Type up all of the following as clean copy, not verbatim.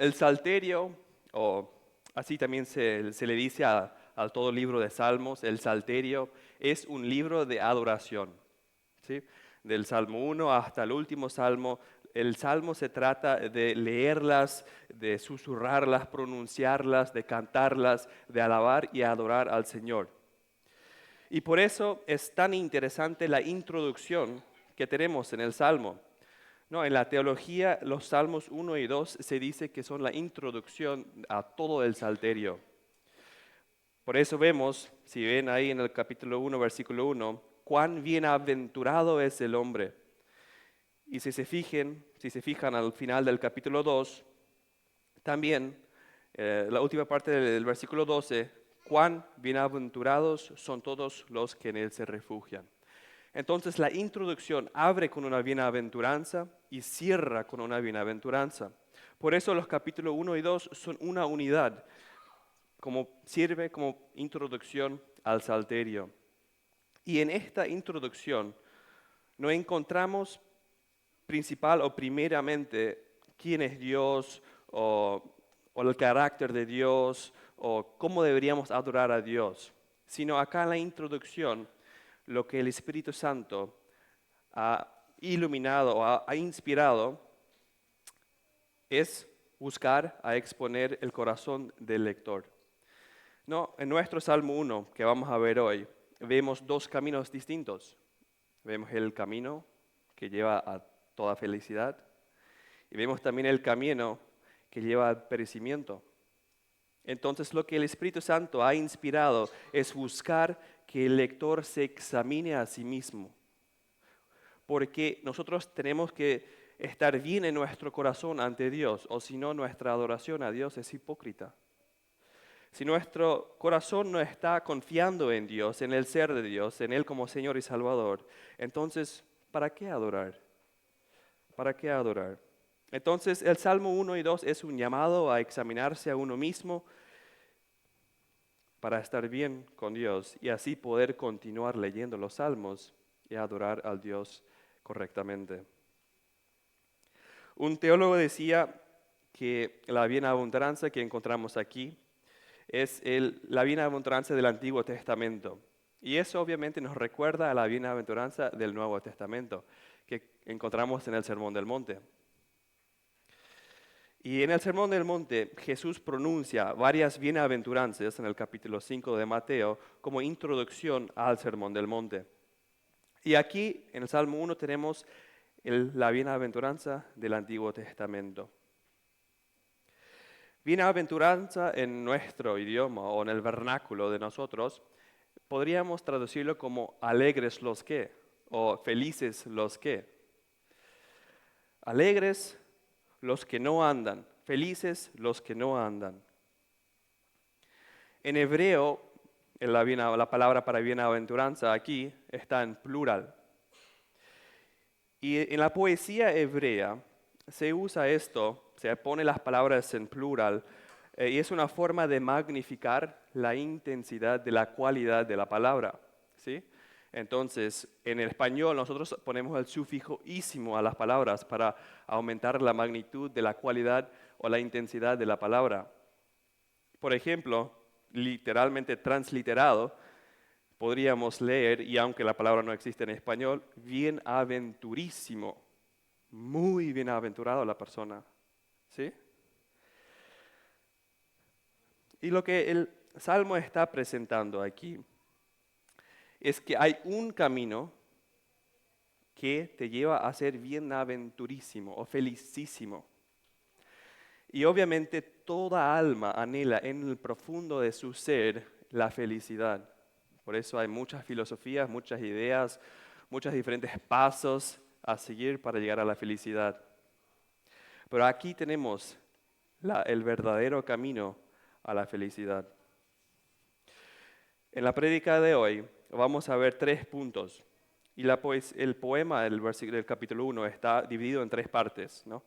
El Salterio, o así también se le dice a todo libro de Salmos, el Salterio es un libro de adoración, ¿sí? Del Salmo 1 hasta el último Salmo, el Salmo se trata de leerlas, de susurrarlas, pronunciarlas, de cantarlas, de alabar y adorar al Señor. Y por eso es tan interesante la introducción que tenemos en el Salmo. No, en la teología, los Salmos 1 y 2 se dice que son la introducción a todo el Salterio. Por eso vemos, si ven ahí en el capítulo 1, versículo 1, cuán bienaventurado es el hombre. Y si se fijan al final del capítulo 2, también la última parte del versículo 12, cuán bienaventurados son todos los que en él se refugian. Entonces la introducción abre con una bienaventuranza y cierra con una bienaventuranza. Por eso los capítulos 1 y 2 son una unidad, sirve como introducción al Salterio. Y en esta introducción no encontramos principal o primeramente quién es Dios o el carácter de Dios o cómo deberíamos adorar a Dios, sino acá en la introducción lo que el Espíritu Santo ha iluminado o ha inspirado es buscar a exponer el corazón del lector. No, en nuestro Salmo 1 que vamos a ver hoy, vemos dos caminos distintos. Vemos el camino que lleva a toda felicidad y vemos también el camino que lleva al perecimiento. Entonces lo que el Espíritu Santo ha inspirado es buscar que el lector se examine a sí mismo. Porque nosotros tenemos que estar bien en nuestro corazón ante Dios, o si no, nuestra adoración a Dios es hipócrita. Si nuestro corazón no está confiando en Dios, en el ser de Dios, en Él como Señor y Salvador, entonces, ¿para qué adorar? ¿Para qué adorar? Entonces, el Salmo 1 y 2 es un llamado a examinarse a uno mismo para estar bien con Dios y así poder continuar leyendo los salmos y adorar al Dios correctamente. Un teólogo decía que la bienaventuranza que encontramos aquí es la bienaventuranza del Antiguo Testamento. Y eso obviamente nos recuerda a la bienaventuranza del Nuevo Testamento que encontramos en el Sermón del Monte. Y en el Sermón del Monte, Jesús pronuncia varias bienaventuranzas en el capítulo 5 de Mateo como introducción al Sermón del Monte. Y aquí, en el Salmo 1, tenemos la bienaventuranza del Antiguo Testamento. Bienaventuranza en nuestro idioma o en el vernáculo de nosotros, podríamos traducirlo como alegres los que, o felices los que. Alegres los que no andan, felices los que no andan. En hebreo, la palabra para bienaventuranza aquí está en plural. Y en la poesía hebrea se usa esto, se pone las palabras en plural, y es una forma de magnificar la intensidad de la cualidad de la palabra, ¿sí? Entonces, en el español nosotros ponemos el sufijo ísimo a las palabras para aumentar la magnitud de la cualidad o la intensidad de la palabra. Por ejemplo, literalmente transliterado, podríamos leer, y aunque la palabra no existe en español, bienaventurísimo, muy bienaventurado la persona, ¿sí? Y lo que el Salmo está presentando aquí es que hay un camino que te lleva a ser bienaventurísimo o felicísimo. Y obviamente toda alma anhela en el profundo de su ser la felicidad. Por eso hay muchas filosofías, muchas ideas, muchos diferentes pasos a seguir para llegar a la felicidad. Pero aquí tenemos el verdadero camino a la felicidad. En la prédica de hoy vamos a ver 3 puntos. Y el poema del capítulo 1 está dividido en 3 partes, ¿no?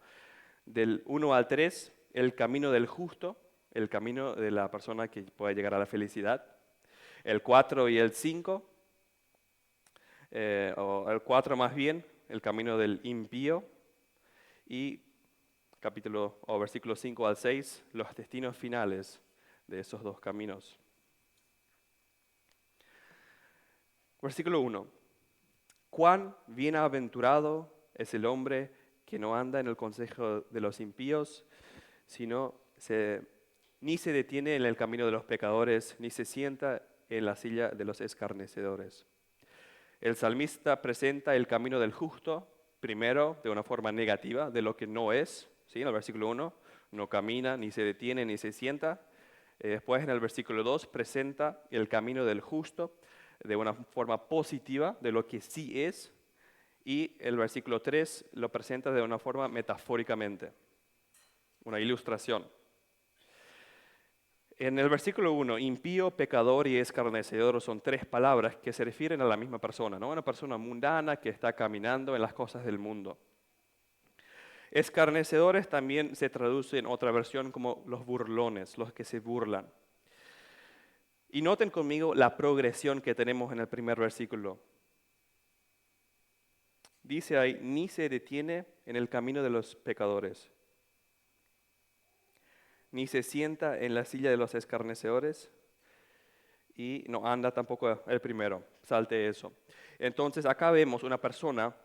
Del 1 al 3, el camino del justo, el camino de la persona que puede llegar a la felicidad. El 4 y el 5, o el 4 más bien, el camino del impío. Y versículos 5 al 6, los destinos finales de esos dos caminos. Versículo 1. Cuán bienaventurado es el hombre que no anda en el consejo de los impíos, ni se detiene en el camino de los pecadores, ni se sienta en la silla de los escarnecedores. El salmista presenta el camino del justo, primero de una forma negativa, de lo que no es, ¿sí? En el versículo 1, no camina, ni se detiene, ni se sienta. Después en el versículo 2 presenta el camino del justo de una forma positiva, de lo que sí es. Y el versículo 3 lo presenta de una forma metafóricamente, una ilustración. En el versículo 1, impío, pecador y escarnecedor son tres palabras que se refieren a la misma persona, ¿no? Una persona mundana que está caminando en las cosas del mundo. Escarnecedores también se traduce en otra versión como los burlones, los que se burlan. Y noten conmigo la progresión que tenemos en el primer versículo. Dice ahí, ni se detiene en el camino de los pecadores, ni se sienta en la silla de los escarnecedores, y no anda tampoco el primero, salte eso. Entonces acá vemos una persona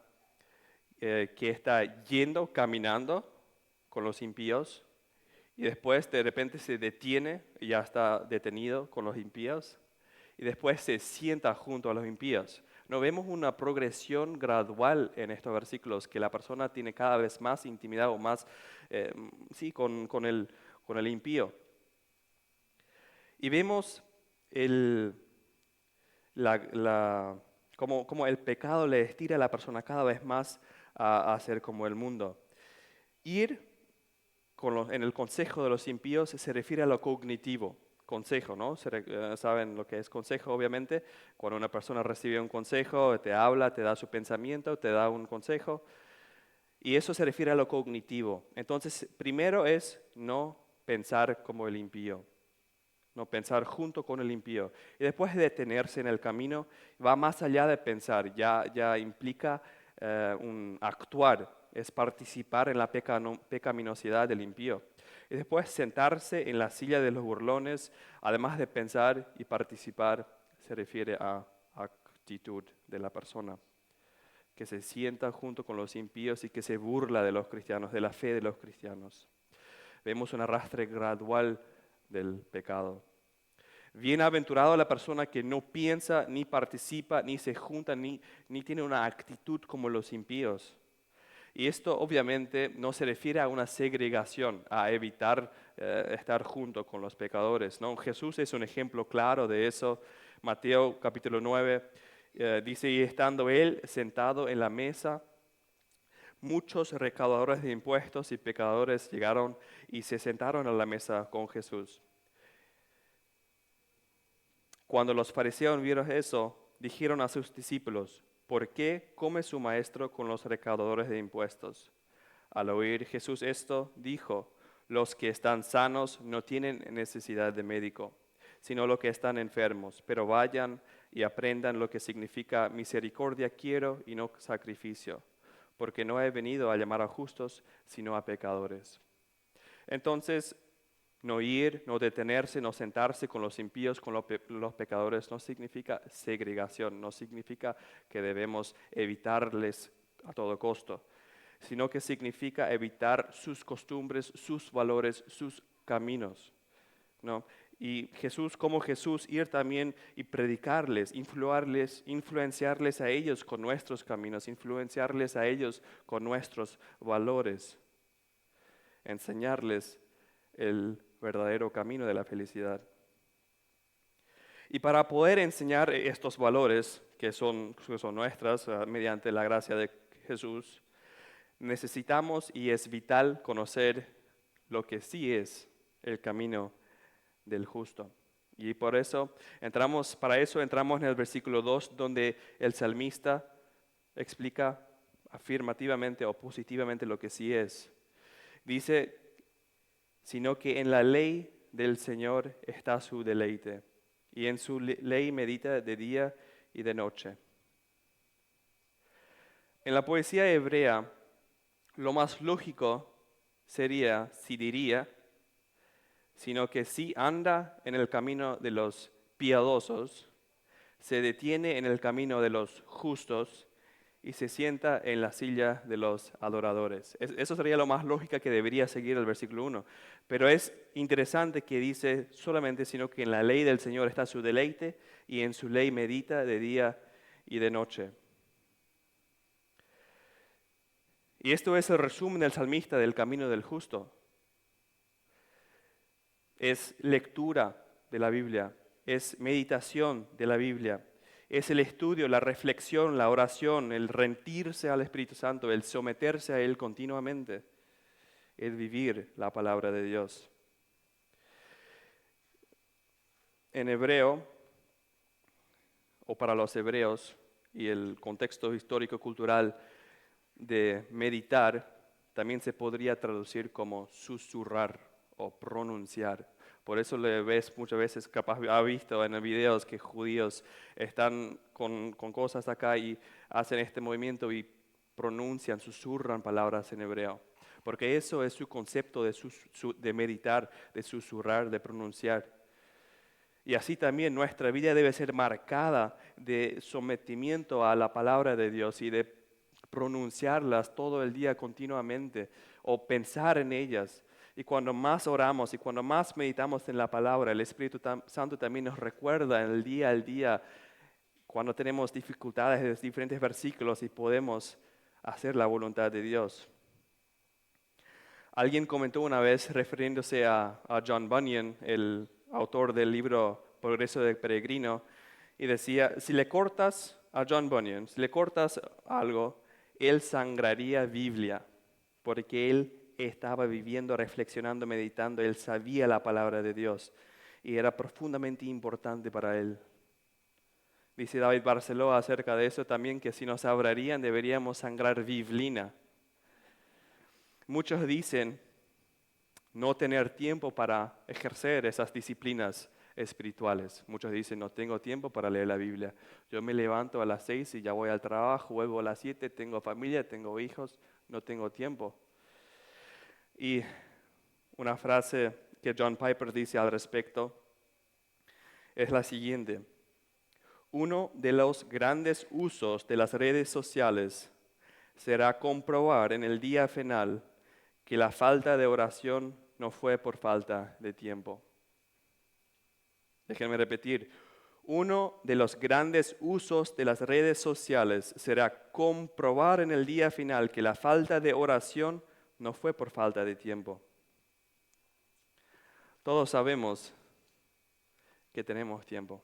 que está yendo, caminando con los impíos, y después de repente se detiene, y ya está detenido con los impíos, y después se sienta junto a los impíos. No vemos una progresión gradual en estos versículos, que la persona tiene cada vez más intimidad o más con el impío. Y vemos cómo el pecado le estira a la persona cada vez más a ser como el mundo. Ir en el consejo de los impíos se refiere a lo cognitivo. Consejo, ¿no? Saben lo que es consejo, obviamente. Cuando una persona recibe un consejo, te habla, te da su pensamiento, te da un consejo. Y eso se refiere a lo cognitivo. Entonces, primero es no pensar como el impío, no pensar junto con el impío. Y después de detenerse en el camino, va más allá de pensar, ya implica un actuar, es participar en la pecaminosidad del impío. Y después sentarse en la silla de los burlones, además de pensar y participar, se refiere a actitud de la persona, que se sienta junto con los impíos y que se burla de los cristianos, de la fe de los cristianos. Vemos un arrastre gradual del pecado. Bienaventurado la persona que no piensa, ni participa, ni se junta, ni tiene una actitud como los impíos. Y esto obviamente no se refiere a una segregación, a evitar estar junto con los pecadores, ¿no? Jesús es un ejemplo claro de eso. Mateo capítulo 9 dice, y estando él sentado en la mesa, muchos recaudadores de impuestos y pecadores llegaron y se sentaron a la mesa con Jesús. Cuando los fariseos vieron eso, dijeron a sus discípulos, ¿por qué come su maestro con los recaudadores de impuestos? Al oír Jesús esto, dijo, los que están sanos no tienen necesidad de médico, sino los que están enfermos, pero vayan y aprendan lo que significa misericordia quiero y no sacrificio, porque no he venido a llamar a justos, sino a pecadores. Entonces, no ir, no detenerse, no sentarse con los impíos, con los pecadores, no significa segregación, no significa que debemos evitarles a todo costo, sino que significa evitar sus costumbres, sus valores, sus caminos, ¿no? Y como Jesús, ir también y predicarles, influenciarles a ellos con nuestros caminos, influenciarles a ellos con nuestros valores, enseñarles el verdadero camino de la felicidad. Y para poder enseñar estos valores que son nuestras mediante la gracia de Jesús, necesitamos y es vital conocer lo que sí es el camino del justo. Y para eso entramos en el versículo 2, donde el salmista explica afirmativamente o positivamente lo que sí es. Dice, sino que en la ley del Señor está su deleite, y en su ley medita de día y de noche. En la poesía hebrea, lo más lógico sería si diría, sino que si anda en el camino de los piadosos, se detiene en el camino de los justos y se sienta en la silla de los adoradores. Eso sería lo más lógica que debería seguir el versículo 1. Pero es interesante que dice solamente, sino que en la ley del Señor está su deleite y en su ley medita de día y de noche. Y esto es el resumen del salmista del camino del justo. Es lectura de la Biblia, es meditación de la Biblia, es el estudio, la reflexión, la oración, el rendirse al Espíritu Santo, el someterse a Él continuamente, es vivir la palabra de Dios. En hebreo, o para los hebreos, y el contexto histórico-cultural de meditar, también se podría traducir como susurrar o pronunciar. Por eso le ves muchas veces, capaz ha visto en los videos que judíos están con cosas acá y hacen este movimiento y pronuncian, susurran palabras en hebreo. Porque eso es su concepto de meditar, de susurrar, de pronunciar. Y así también nuestra vida debe ser marcada de sometimiento a la palabra de Dios y de pronunciarlas todo el día continuamente o pensar en ellas. Y cuando más oramos y cuando más meditamos en la palabra, el Espíritu Santo también nos recuerda en el día al día cuando tenemos dificultades de diferentes versículos y podemos hacer la voluntad de Dios. Alguien comentó una vez, refiriéndose a John Bunyan, el autor del libro Progreso del Peregrino, y decía, si le cortas a John Bunyan, si le cortas algo, él sangraría Biblia, porque él estaba viviendo, reflexionando, meditando, él sabía la palabra de Dios y era profundamente importante para él. Dice David Barceló acerca de eso también, que si nos sabrarían deberíamos sangrar biblina. Muchos dicen no tener tiempo para ejercer esas disciplinas espirituales. Muchos dicen, no tengo tiempo para leer la Biblia. Yo me levanto a las 6 y ya voy al trabajo, vuelvo a las 7, tengo familia, tengo hijos, no tengo tiempo. Y una frase que John Piper dice al respecto es la siguiente. Uno de los grandes usos de las redes sociales será comprobar en el día final que la falta de oración no fue por falta de tiempo. Déjenme repetir. Uno de los grandes usos de las redes sociales será comprobar en el día final que la falta de oración no fue por falta de tiempo. Todos sabemos que tenemos tiempo.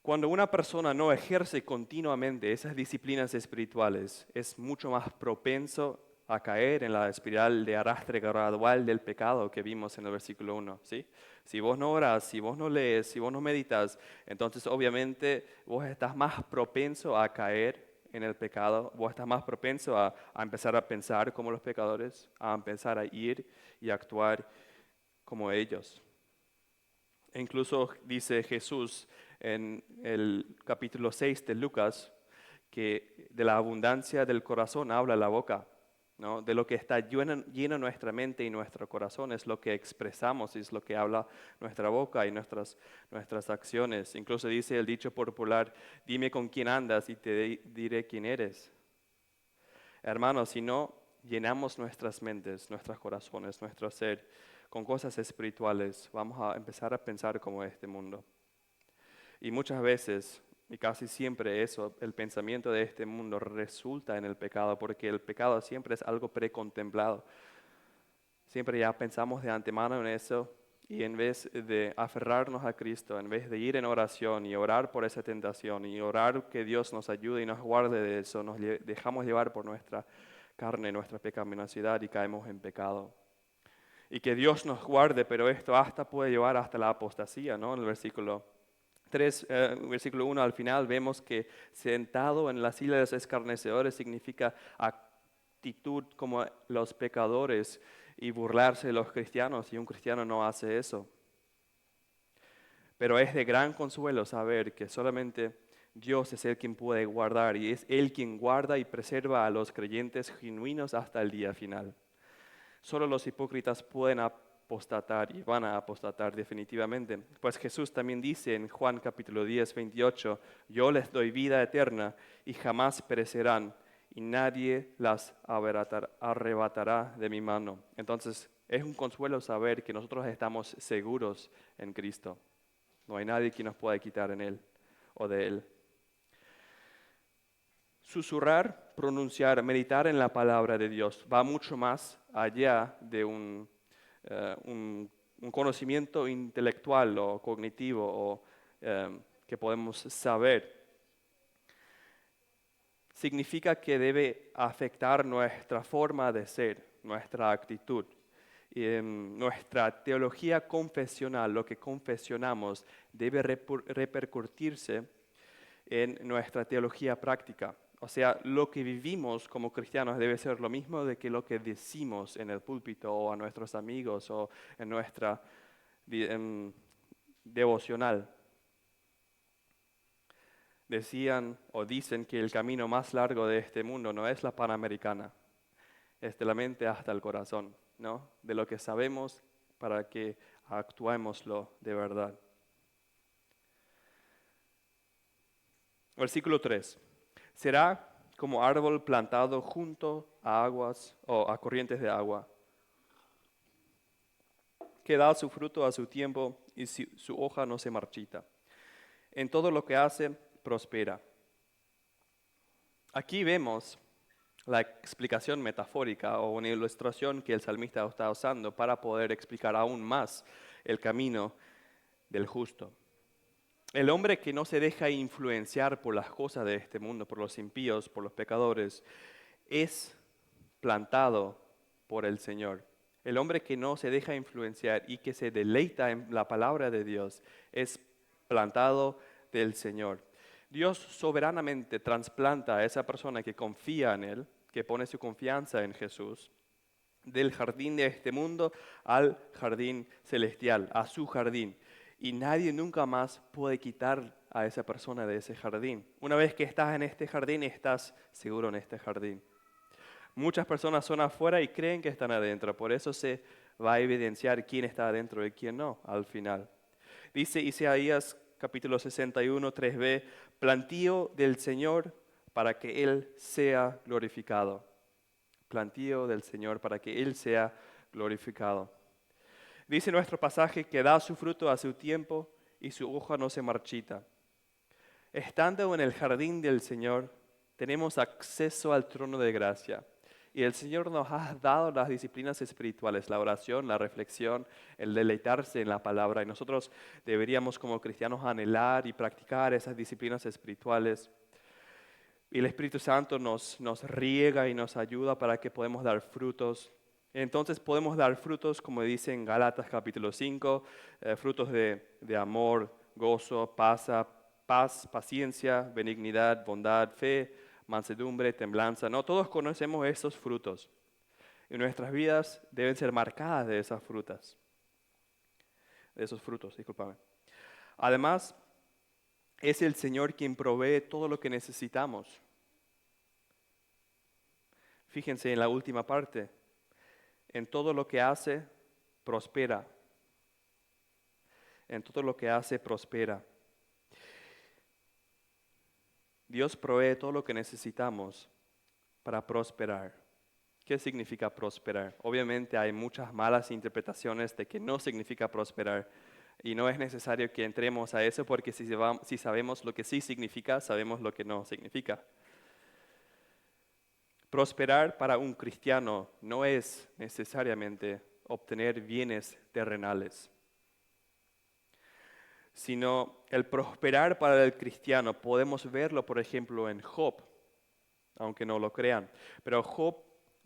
Cuando una persona no ejerce continuamente esas disciplinas espirituales, es mucho más propenso a caer en la espiral de arrastre gradual del pecado que vimos en el versículo 1. ¿Sí? Si vos no orás, si vos no lees, si vos no meditas, entonces obviamente vos estás más propenso a caer en el pecado, vos estás más propenso a empezar a pensar como los pecadores, a empezar a ir y actuar como ellos. E incluso dice Jesús en el capítulo 6 de Lucas que de la abundancia del corazón habla la boca, ¿no? De lo que está lleno nuestra mente y nuestro corazón es lo que expresamos, es lo que habla nuestra boca y nuestras acciones. Incluso dice el dicho popular, dime con quién andas y te diré quién eres. Hermanos, si no llenamos nuestras mentes, nuestros corazones, nuestro ser con cosas espirituales, vamos a empezar a pensar como este mundo. Y muchas veces, y casi siempre eso, el pensamiento de este mundo resulta en el pecado, porque el pecado siempre es algo precontemplado. Siempre ya pensamos de antemano en eso, y en vez de aferrarnos a Cristo, en vez de ir en oración y orar por esa tentación, y orar que Dios nos ayude y nos guarde de eso, nos dejamos llevar por nuestra carne, nuestra pecaminosidad y caemos en pecado. Y que Dios nos guarde, pero esto hasta puede llevar hasta la apostasía, ¿no? En el versículo 3, versículo 1 al final vemos que sentado en la silla de los escarnecedores significa actitud como los pecadores y burlarse de los cristianos, y un cristiano no hace eso. Pero es de gran consuelo saber que solamente Dios es el quien puede guardar y es Él quien guarda y preserva a los creyentes genuinos hasta el día final. Solo los hipócritas pueden apostatar y van a apostatar definitivamente. Pues Jesús también dice en Juan capítulo 10, 28, yo les doy vida eterna y jamás perecerán y nadie las arrebatará de mi mano. Entonces es un consuelo saber que nosotros estamos seguros en Cristo. No hay nadie que nos pueda quitar en Él o de Él. Susurrar, pronunciar, meditar en la palabra de Dios va mucho más allá de un conocimiento intelectual o cognitivo o que podemos saber. Significa que debe afectar nuestra forma de ser, nuestra actitud. Y, nuestra teología confesional, lo que confesionamos, debe repercutirse en nuestra teología práctica. O sea, lo que vivimos como cristianos debe ser lo mismo de que lo que decimos en el púlpito o a nuestros amigos o en nuestra devocional. Decían o dicen que el camino más largo de este mundo no es la Panamericana, es de la mente hasta el corazón, ¿no? De lo que sabemos para que actuémoslo de verdad. Versículo 3. Será como árbol plantado junto a aguas o a corrientes de agua, que da su fruto a su tiempo y su hoja no se marchita. En todo lo que hace, prospera. Aquí vemos la explicación metafórica o una ilustración que el salmista está usando para poder explicar aún más el camino del justo. El hombre que no se deja influenciar por las cosas de este mundo, por los impíos, por los pecadores, es plantado por el Señor. El hombre que no se deja influenciar y que se deleita en la palabra de Dios es plantado del Señor. Dios soberanamente trasplanta a esa persona que confía en Él, que pone su confianza en Jesús, del jardín de este mundo al jardín celestial, a su jardín. Y nadie nunca más puede quitar a esa persona de ese jardín. Una vez que estás en este jardín, estás seguro en este jardín. Muchas personas son afuera y creen que están adentro. Por eso se va a evidenciar quién está adentro y quién no al final. Dice Isaías capítulo 61, 3b, plantío del Señor para que Él sea glorificado. Plantío del Señor para que Él sea glorificado. Dice nuestro pasaje que da su fruto a su tiempo y su hoja no se marchita. Estando en el jardín del Señor, tenemos acceso al trono de gracia. Y el Señor nos ha dado las disciplinas espirituales, la oración, la reflexión, el deleitarse en la palabra. Y nosotros deberíamos como cristianos anhelar y practicar esas disciplinas espirituales. Y el Espíritu Santo nos riega y nos ayuda para que podamos dar frutos. Entonces podemos dar frutos, como dice en Gálatas capítulo 5, frutos de amor, gozo, paz, paciencia, benignidad, bondad, fe, mansedumbre, templanza. No, todos conocemos estos frutos. Y nuestras vidas deben ser marcadas de esas frutas. De esos frutos, discúlpame. Además, es el Señor quien provee todo lo que necesitamos. Fíjense en la última parte. En todo lo que hace, prospera. En todo lo que hace, prospera. Dios provee todo lo que necesitamos para prosperar. ¿Qué significa prosperar? Obviamente hay muchas malas interpretaciones de que no significa prosperar y no es necesario que entremos a eso porque si sabemos lo que sí significa, sabemos lo que no significa. Prosperar para un cristiano no es necesariamente obtener bienes terrenales, sino el prosperar para el cristiano. Podemos verlo, por ejemplo, en Job, aunque no lo crean. Pero Job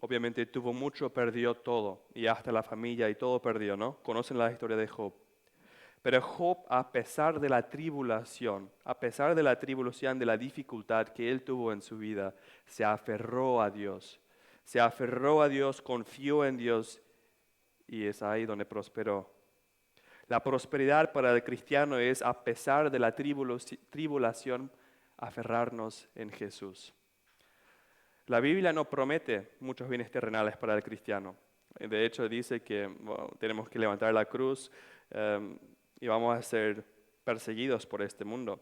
obviamente tuvo mucho, perdió todo, y hasta la familia y todo perdió, ¿no? Conocen la historia de Job. Pero Job, a pesar de la tribulación, de la dificultad que él tuvo en su vida, se aferró a Dios. Se aferró a Dios, confió en Dios y es ahí donde prosperó. La prosperidad para el cristiano es, a pesar de la tribulación, aferrarnos en Jesús. La Biblia no promete muchos bienes terrenales para el cristiano. De hecho, dice que tenemos que levantar la cruz y vamos a ser perseguidos por este mundo.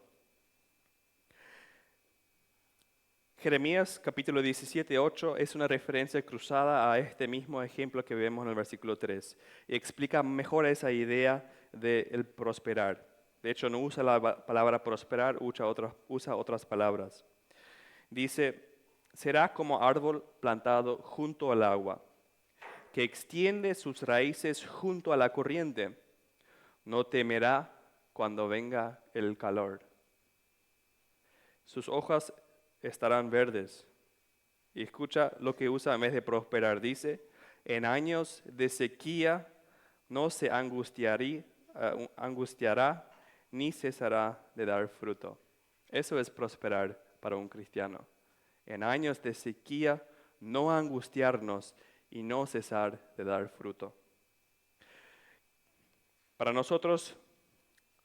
Jeremías capítulo 17:8 es una referencia cruzada a este mismo ejemplo que vemos en el versículo 3 y explica mejor esa idea de el prosperar. De hecho, no usa la palabra prosperar, usa otras palabras. Dice, será como árbol plantado junto al agua, que extiende sus raíces junto a la corriente. No temerá cuando venga el calor. Sus hojas estarán verdes. Y escucha lo que usa en vez de prosperar. Dice, en años de sequía no se angustiará ni cesará de dar fruto. Eso es prosperar para un cristiano. En años de sequía no angustiarnos y no cesar de dar fruto. Para nosotros,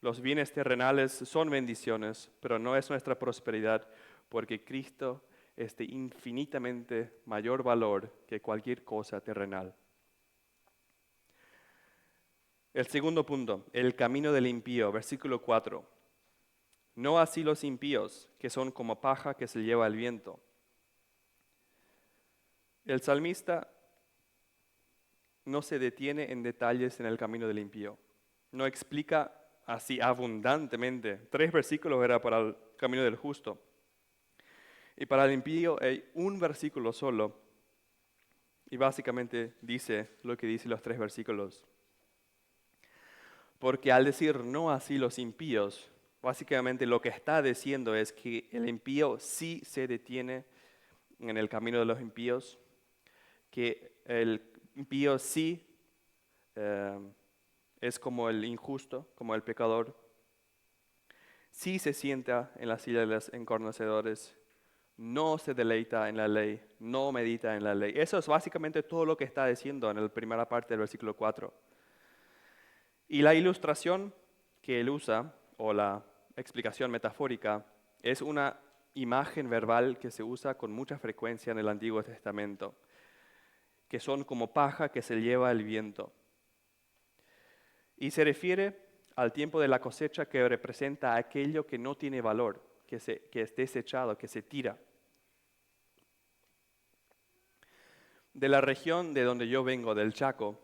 los bienes terrenales son bendiciones, pero no es nuestra prosperidad, porque Cristo es de infinitamente mayor valor que cualquier cosa terrenal. El segundo punto, el camino del impío, versículo 4. No así los impíos, que son como paja que se lleva el viento. El salmista no se detiene en detalles en el camino del impío. No explica así abundantemente. 3 versículos era para el camino del justo. Y para el impío hay un versículo solo. Y básicamente dice lo que dicen los 3 versículos. Porque al decir no así los impíos, básicamente lo que está diciendo es que el impío sí se detiene en el camino de los impíos, que el impío sí es como el injusto, como el pecador, sí se sienta en la silla de los encarnecedores, no se deleita en la ley, no medita en la ley. Eso es básicamente todo lo que está diciendo en la primera parte del versículo 4. Y la ilustración que él usa, o la explicación metafórica, es una imagen verbal que se usa con mucha frecuencia en el Antiguo Testamento, que son como paja que se lleva el viento. Y se refiere al tiempo de la cosecha que representa aquello que no tiene valor, que es desechado, que se tira. De la región de donde yo vengo, del Chaco,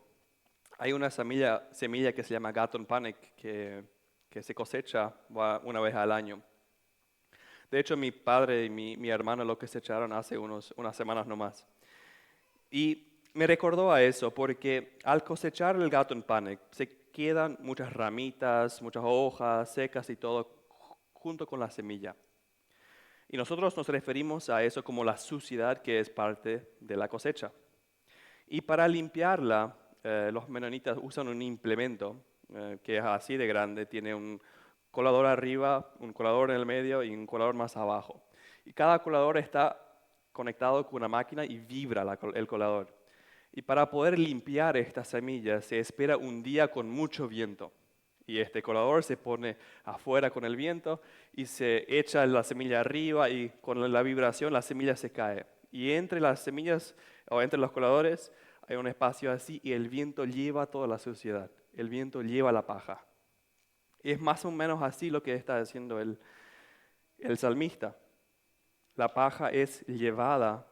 hay una semilla que se llama Gatun Panek que se cosecha una vez al año. De hecho, mi padre y mi hermano lo cosecharon hace unas semanas nomás. Y me recordó a eso porque al cosechar el Gatun Panek se quedan muchas ramitas, muchas hojas secas y todo junto con la semilla. Y nosotros nos referimos a eso como la suciedad que es parte de la cosecha. Y para limpiarla, los menonitas usan un implemento que es así de grande, tiene un colador arriba, un colador en el medio y un colador más abajo. Y cada colador está conectado con una máquina y vibra el colador. Y para poder limpiar estas semillas se espera un día con mucho viento. Y este colador se pone afuera con el viento y se echa la semilla arriba y con la vibración la semilla se cae. Y entre las semillas o entre los coladores hay un espacio así y el viento lleva toda la suciedad. El viento lleva la paja. Y es más o menos así lo que está haciendo el salmista. La paja es llevada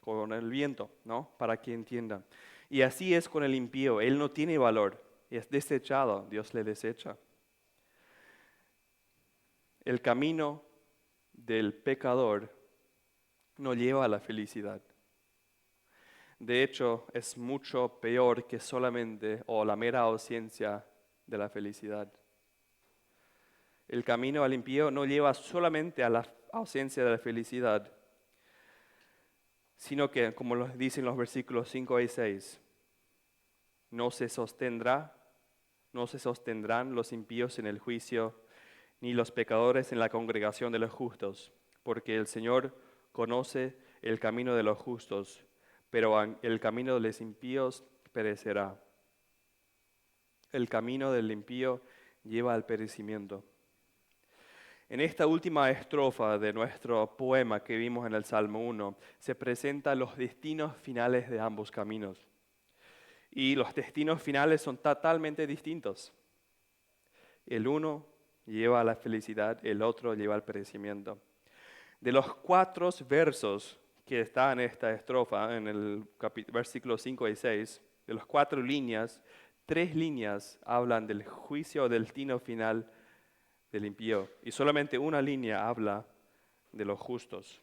con el viento, ¿no? Para que entiendan. Y así es con el impío. Él no tiene valor. Es desechado. Dios le desecha. El camino del pecador no lleva a la felicidad. De hecho, es mucho peor que solamente o la mera ausencia de la felicidad. El camino al impío no lleva solamente a la ausencia de la felicidad, sino que, como lo dicen los versículos 5 y 6, no se sostendrán los impíos en el juicio, ni los pecadores en la congregación de los justos, porque el Señor conoce el camino de los justos, pero el camino de los impíos perecerá. El camino del impío lleva al perecimiento. En esta última estrofa de nuestro poema que vimos en el Salmo 1, se presentan los destinos finales de ambos caminos. Y los destinos finales son totalmente distintos. El uno lleva a la felicidad, el otro lleva al perecimiento. De los 4 versos que están en esta estrofa, en el versículos 5 y 6, de las 4 líneas, 3 líneas hablan del juicio o del destino final del impío, y solamente una línea habla de los justos.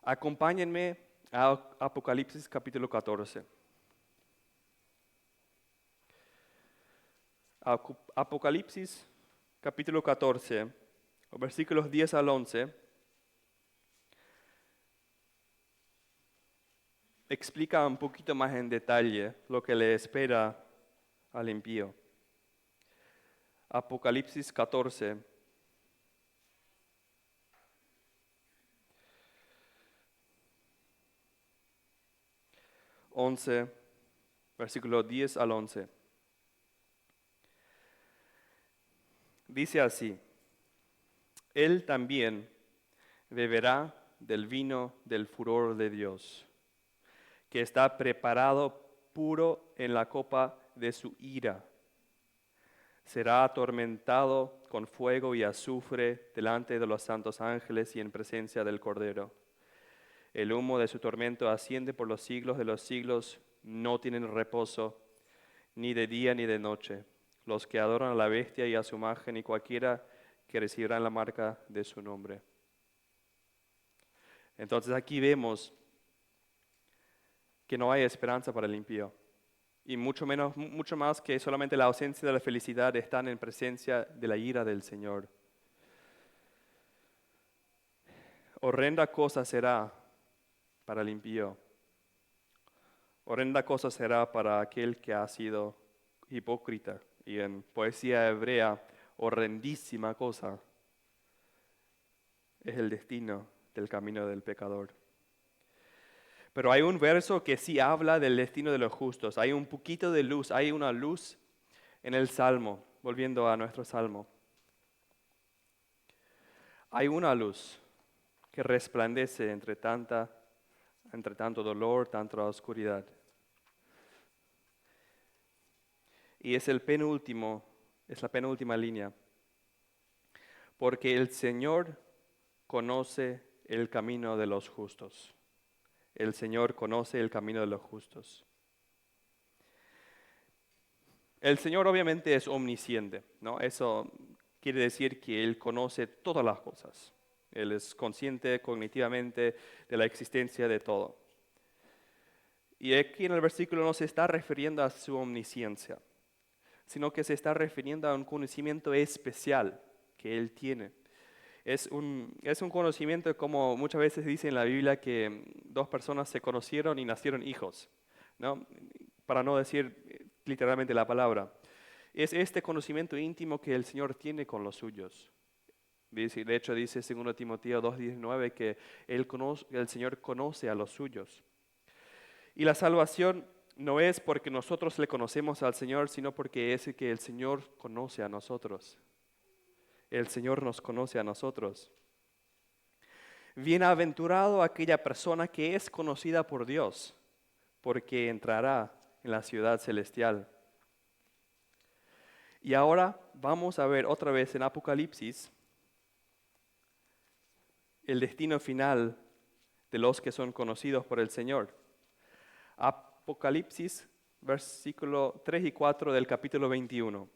Acompáñenme a Apocalipsis capítulo 14. Apocalipsis capítulo 14, versículos 10 al 11, explica un poquito más en detalle lo que le espera al impío. Apocalipsis 14, versículo 10 al 11. Dice así: Él también beberá del vino del furor de Dios, que está preparado puro en la copa de su ira. Será atormentado con fuego y azufre delante de los santos ángeles y en presencia del Cordero. El humo de su tormento asciende por los siglos de los siglos, no tienen reposo, ni de día ni de noche, los que adoran a la bestia y a su imagen y cualquiera que recibirán la marca de su nombre. Entonces aquí vemos que no hay esperanza para el impío. Y mucho más que solamente la ausencia de la felicidad, están en presencia de la ira del Señor. Horrenda cosa será para el impío. Horrenda cosa será para aquel que ha sido hipócrita. Y en poesía hebrea, horrendísima cosa es el destino del camino del pecador. Pero hay un verso que sí habla del destino de los justos. Hay un poquito de luz, hay una luz en el Salmo, volviendo a nuestro Salmo. Hay una luz que resplandece entre tanto dolor, tanta oscuridad. Y es la penúltima línea. Porque el Señor conoce el camino de los justos. El Señor conoce el camino de los justos. El Señor obviamente es omnisciente, ¿no? Eso quiere decir que Él conoce todas las cosas. Él es consciente cognitivamente de la existencia de todo. Y aquí en el versículo no se está refiriendo a su omnisciencia, sino que se está refiriendo a un conocimiento especial que Él tiene. Es un conocimiento, como muchas veces dice en la Biblia, que 2 personas se conocieron y nacieron hijos, ¿no? Para no decir literalmente la palabra. Es este conocimiento íntimo que el Señor tiene con los suyos. De hecho, dice 2 Timoteo 2:19 que el Señor conoce a los suyos. Y la salvación no es porque nosotros le conocemos al Señor, sino porque es que el Señor conoce a nosotros. El Señor nos conoce a nosotros. Bienaventurado aquella persona que es conocida por Dios, porque entrará en la ciudad celestial. Y ahora vamos a ver otra vez en Apocalipsis el destino final de los que son conocidos por el Señor. Apocalipsis, versículo 3 y 4 del capítulo 21.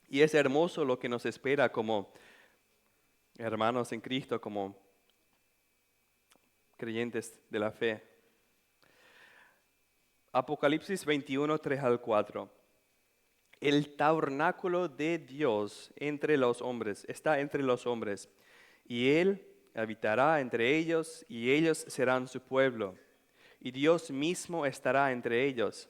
Y es hermoso lo que nos espera como hermanos en Cristo, como creyentes de la fe. Apocalipsis 21, 3 al 4. El tabernáculo de Dios entre los hombres, está entre los hombres, y Él habitará entre ellos, y ellos serán su pueblo, y Dios mismo estará entre ellos.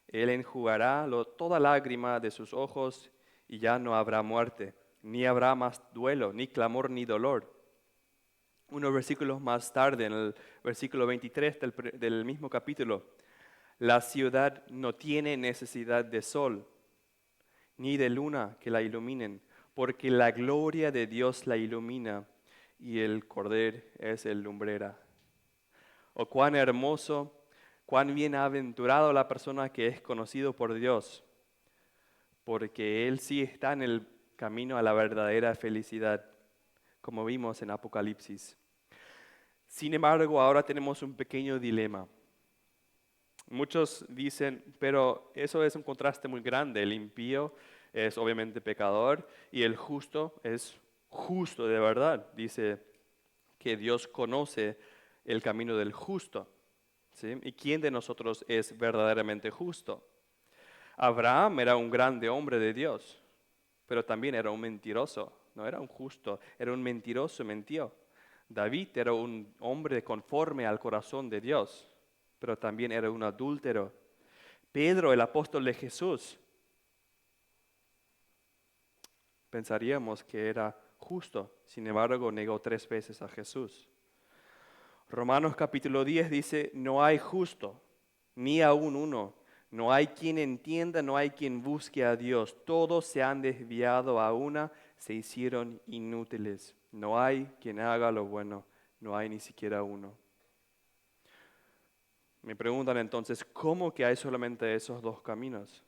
Él enjugará toda lágrima de sus ojos, y ya no habrá muerte, ni habrá más duelo, ni clamor, ni dolor. Unos versículos más tarde, en el versículo 23 del mismo capítulo, La ciudad no tiene necesidad de sol, ni de luna que la iluminen, porque la gloria de Dios la ilumina y el Cordero es el lumbrera. O cuán hermoso, cuán bienaventurado la persona que es conocido por Dios, porque Él sí está en el camino a la verdadera felicidad, como vimos en Apocalipsis. Sin embargo, ahora tenemos un pequeño dilema. Muchos dicen, pero eso es un contraste muy grande. El impío es obviamente pecador y el justo es justo de verdad. Dice que Dios conoce el camino del justo. ¿Sí? ¿Y quién de nosotros es verdaderamente justo? Abraham era un grande hombre de Dios, pero también era un mentiroso. No era un justo, era un mentiroso, mintió. David era un hombre conforme al corazón de Dios, pero también era un adúltero. Pedro, el apóstol de Jesús, pensaríamos que era justo, sin embargo negó 3 veces a Jesús. Romanos capítulo 10 dice, no hay justo, ni aún uno. No hay quien entienda, no hay quien busque a Dios. Todos se han desviado a una, se hicieron inútiles. No hay quien haga lo bueno, no hay ni siquiera uno. Me preguntan entonces, ¿cómo que hay solamente esos 2 caminos?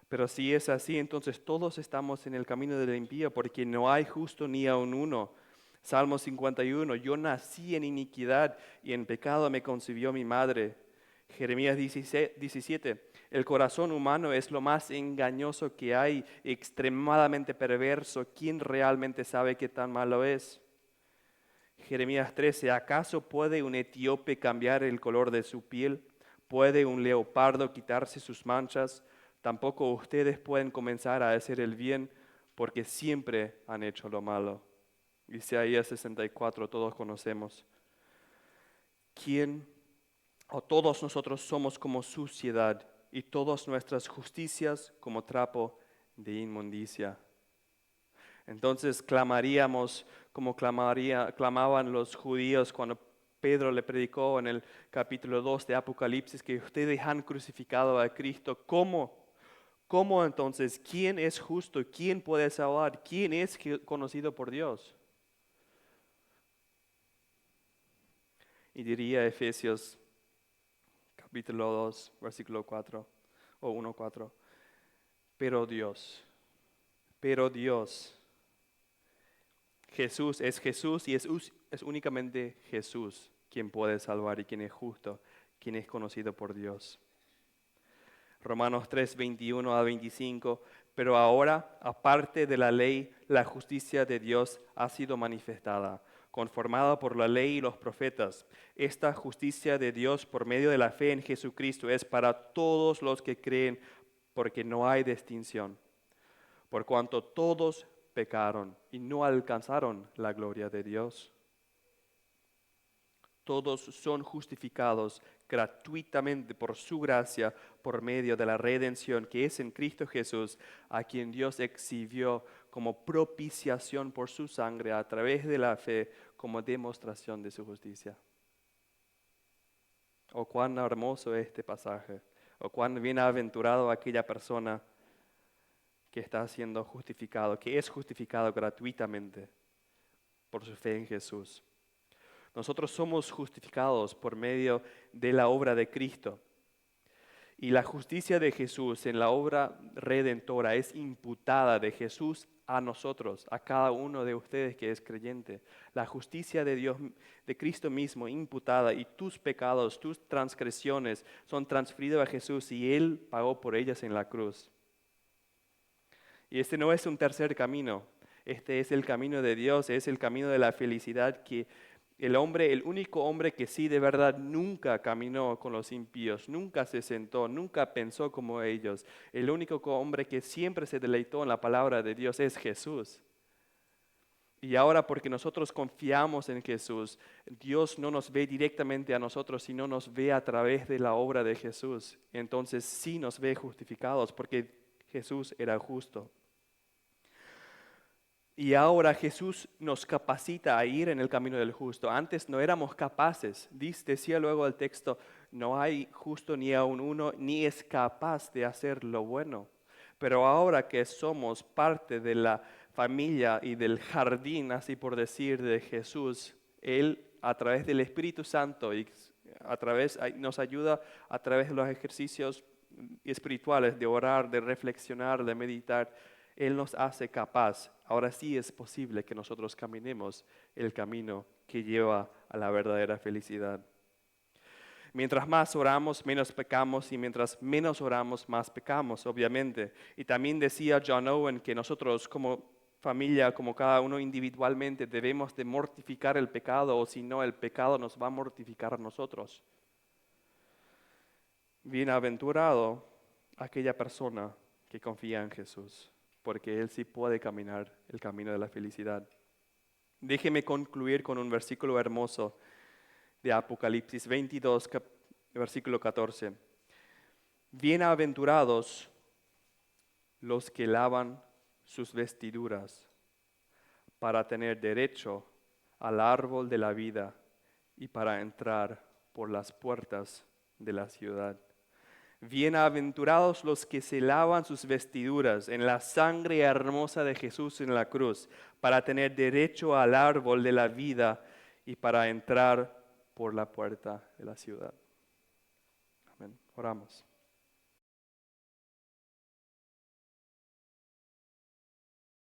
Pero si es así, entonces todos estamos en el camino del impío, porque no hay justo ni aun uno. Salmo 51, yo nací en iniquidad y en pecado me concibió mi madre. Jeremías 17, el corazón humano es lo más engañoso que hay, extremadamente perverso. ¿Quién realmente sabe qué tan malo es? Jeremías 13, ¿acaso puede un etíope cambiar el color de su piel? ¿Puede un leopardo quitarse sus manchas? Tampoco ustedes pueden comenzar a hacer el bien, porque siempre han hecho lo malo. Isaías 64, todos conocemos. ¿Quién o todos nosotros somos como suciedad y todas nuestras justicias como trapo de inmundicia? Entonces clamaríamos como clamaban los judíos cuando Pedro le predicó en el capítulo 2 de Apocalipsis que ustedes han crucificado a Cristo. ¿Cómo entonces? ¿Quién es justo? ¿Quién puede salvar? ¿Quién es conocido por Dios? Y diría Efesios capítulo 2, versículo 4 o 1:4. Pero Dios, Jesús y es únicamente Jesús quien puede salvar y quien es justo, quien es conocido por Dios. Romanos 3, 21 a 25. Pero ahora, aparte de la ley, la justicia de Dios ha sido manifestada, conformada por la ley y los profetas. Esta justicia de Dios por medio de la fe en Jesucristo es para todos los que creen, porque no hay distinción. Por cuanto todos pecaron y no alcanzaron la gloria de Dios. Todos son justificados gratuitamente por su gracia, por medio de la redención que es en Cristo Jesús, a quien Dios exhibió como propiciación por su sangre a través de la fe, como demostración de su justicia. Oh, cuán hermoso este pasaje, o cuán bienaventurado aquella persona que está siendo justificado, que es justificado gratuitamente por su fe en Jesús. Nosotros somos justificados por medio de la obra de Cristo. Y la justicia de Jesús en la obra redentora es imputada de Jesús a nosotros, a cada uno de ustedes que es creyente. La justicia de Dios, de Cristo mismo, imputada, y tus pecados, tus transgresiones son transferidos a Jesús y Él pagó por ellas en la cruz. Y este no es un tercer camino, este es el camino de Dios, es el camino de la felicidad que el único hombre que sí de verdad nunca caminó con los impíos, nunca se sentó, nunca pensó como ellos. El único hombre que siempre se deleitó en la palabra de Dios es Jesús. Y ahora porque nosotros confiamos en Jesús, Dios no nos ve directamente a nosotros, sino nos ve a través de la obra de Jesús. Entonces sí nos ve justificados porque Jesús era justo. Y ahora Jesús nos capacita a ir en el camino del justo. Antes no éramos capaces. Decía luego el texto, no hay justo ni aun uno, ni es capaz de hacer lo bueno. Pero ahora que somos parte de la familia y del jardín, así por decir, de Jesús, Él a través del Espíritu Santo y nos ayuda a través de los ejercicios espirituales de orar, de reflexionar, de meditar. Él nos hace capaz. Ahora sí es posible que nosotros caminemos el camino que lleva a la verdadera felicidad. Mientras más oramos, menos pecamos, y mientras menos oramos, más pecamos, obviamente. Y también decía John Owen que nosotros como familia, como cada uno individualmente, debemos de mortificar el pecado, o si no, el pecado nos va a mortificar a nosotros. Bienaventurado aquella persona que confía en Jesús, porque Él sí puede caminar el camino de la felicidad. Déjeme concluir con un versículo hermoso de Apocalipsis 22, versículo 14. Bienaventurados los que lavan sus vestiduras para tener derecho al árbol de la vida y para entrar por las puertas de la ciudad. Bienaventurados los que se lavan sus vestiduras en la sangre hermosa de Jesús en la cruz, para tener derecho al árbol de la vida y para entrar por la puerta de la ciudad. Amén. Oramos.